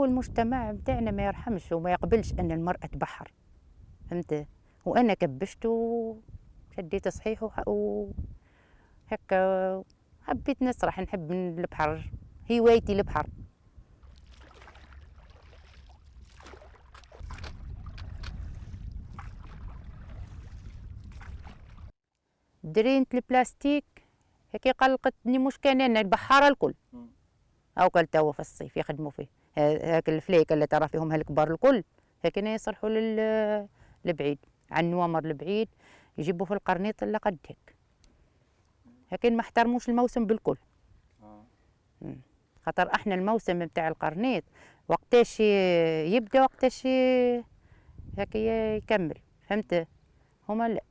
المجتمع بتاعنا ما يرحمش وما يقبلش ان المرأة تبحر، فهمت. وانا كبشت وشديت صحيح وهكا حبيت نسرح، نحب البحر، هوايتي البحر. درينة البلاستيك هيك قلقتني، مش كان انا البحارة الكل او كل توا في الصيف يخدموا فيه هاك الفليك اللي ترى فيهم هالكبار الكل هيك يصرحوا للبعيد، عن النوامر البعيد يجيبوا في القرنيط اللي قد هيك، لكن ما احترموش الموسم بالكل. خاطر احنا الموسم بتاع القرنيط وقتاش يبدا وقتاش هيك يكمل، فهمت. هما لا